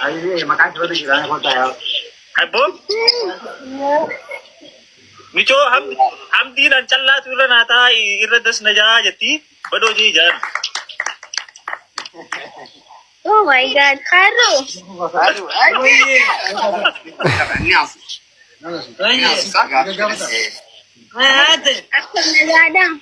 Ay, makan dulu di sana kota ya. Abo? Micho hamdi dan challa tura nata irradas naja jati badoji jan. Oh my God, Karu. Aduh, aduh. Asal nagadang.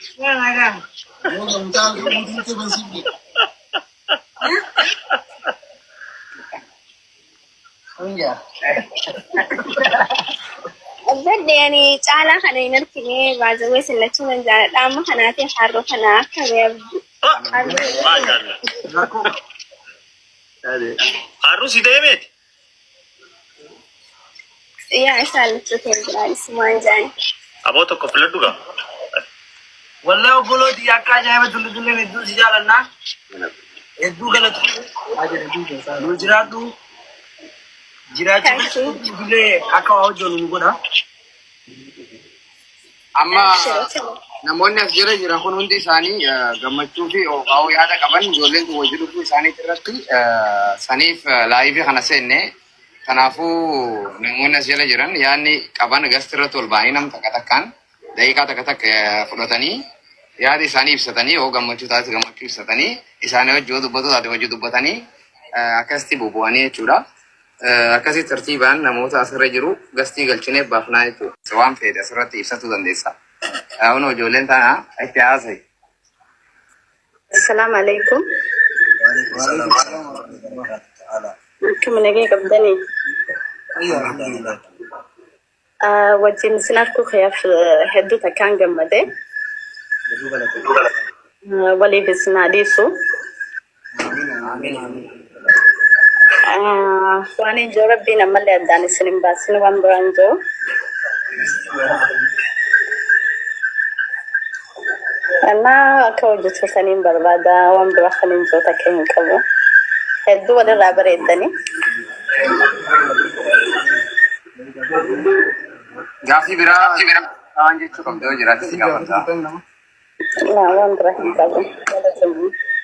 Abadde yani cala kana inarkine baza wesel la tuman jala dama kana te harro kana kabe Masyaallah. Harus idemet. ya asal tuken jala sumanjan. Abo to kopla duga. Wallahu bolo di akka jaye dulu dulu ne du jalan na. Du galat. Du jiratu. Jiratu dulu akka audio nu goda. Amma namoonni as jira kun hundi isaanii gammachuu fi oqaa'uu yaada qaban ijoolleen kun wajjin dhufuu isaaniitti irratti saniif laayivii kana seenne kanaafuu namoonni as jala jiran yaadni qaban gasti irratti ol ba'anii nam takka takkaan daqiiqaa takka takka fudhatanii yaada isaanii ibsatanii yoo gammachuu taate gammachuu ibsatanii isaanii wajjin dubbatu taate wajjin dubbatanii akkasitti bobba'anii jechuudha. Akkasii tartiibaan namoota asirra jiru gastii galchinee baafnaa jechuudha. Waan fedhe asirratti ibsachuu dandeessa. Awno ijoolleen tana itti haasa'e. Assalamu alaikum. Akkuma nagee qabdanii. Wajjin isin arguu kiyyaaf hedduu takkaan gammade. Waliif isin dhiisu. Waan ijoo rabbiin ammallee addaan isin hin baasin waan biraan jiru. Anaa akka hojjetu saniin barbaada waan biraa kan hin jiru takka hin qabu. Hedduu walirraa bareeddanii. Gaaffii biraa waan jechuu qabdu yoo jiraate si gaafata. Waan biraa hin qabu.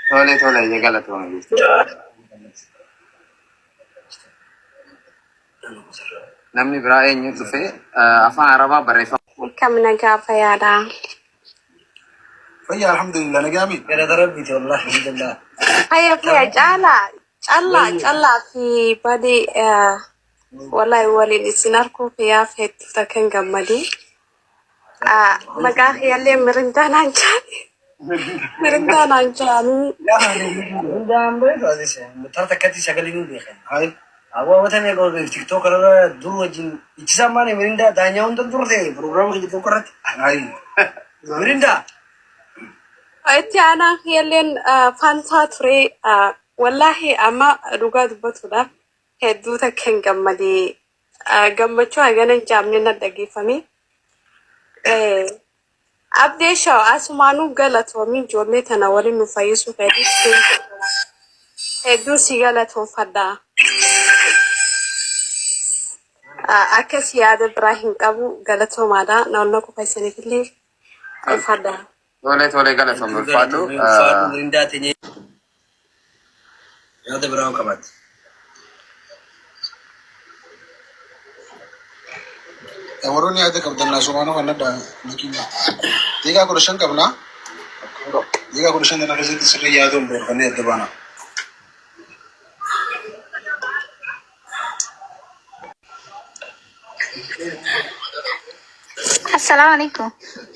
Tole galatoomne jechuudha. Namni biraa eenyu dhufe afaan Arabaa barreeffama. Kam nagaa fayyaadhaa. فيا الحمد لله انا جامد Gara darabbiiti wallahi alhamdulillah. Fayya callaa fi badi wallahi waliin isin arguu kiyyaaf hedduu takkaan gammade. Maqaa kiyyaallee mirindaanaan jaani. Mirindaanaan jaanii. Hundaan beeku asise mutar takkatti sagalee nu beekan. Hai. Awwa wata me go TikTok kana dur wajin ichisa mane mirinda daanya hunda durte program ki TikTok rat. Hai. Mirinda. Itti aanaa kiyyaalleen faantaa ture wallahi amma dhugaa dubbatuudhaaf hedduu takkaan gammade. Gammachuu haganan jaamne na dhageeffame. Abdeesha asumaanuu galatoomii ijoollee tana waliin nu fayyisuu fedhii hedduu si galatoomfadha. Akkas yaada biraa hin qabu galatoomaadha. Naannoo qofa isiniifillee ulfaadha. Tole galatoomne ulfaadhu. Ulfaadhu mirindaa teenye. Yaada biraa qabaate. waroni hada kabdana sumano kanada nakinya diga ko shan kabna diga ko shan dana rezit sirri yado ndo kane dabana Assalamu alaikum.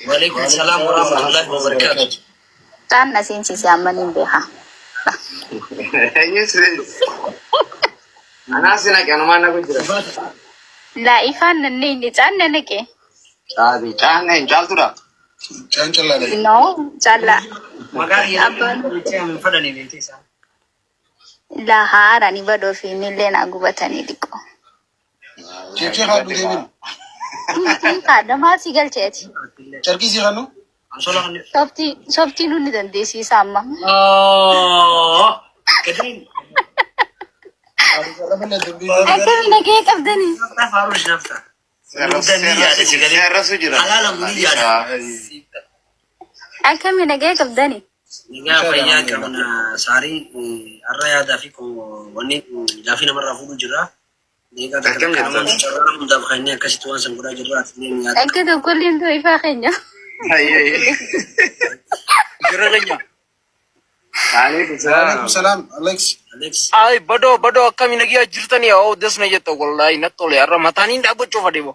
Wa alaikum assalam wa rahmatullahi wa barakatuh. Tan nasin si zamanin beha. Yes. Ana sina kana mana ko jira. La ifan ni tan nake. Abi tan ne jaltura. chanchala dai No, jalla. Magari ya am fada ne ne sa. La hara ni bado fi ni lena gubatani diko. keke hadu demin Kada ma sigal cheti. charki si hanu Ansola kan. Softi nu ni desi sama. Oh. Kedin. Akam nage kabdani. Ta faru nafsa. Halala muniya. Akam nage kabdani. Nigaa fayyaa qabna saarii har'a yaadaa fi wanni gaafii namarraa fuudhu jira. Nigaa takka carraa hundaaf kennee akkasitti waan san godhaa jirra. Akka tokkolleen ta'uu ifaa keenya. Jira keenya. Waalaikum salam Alex. Ay badoo akkami nagaa jirtanii oo desna jetta wallahi nattole har'a mataaniin dhaabbachuu fadhibo.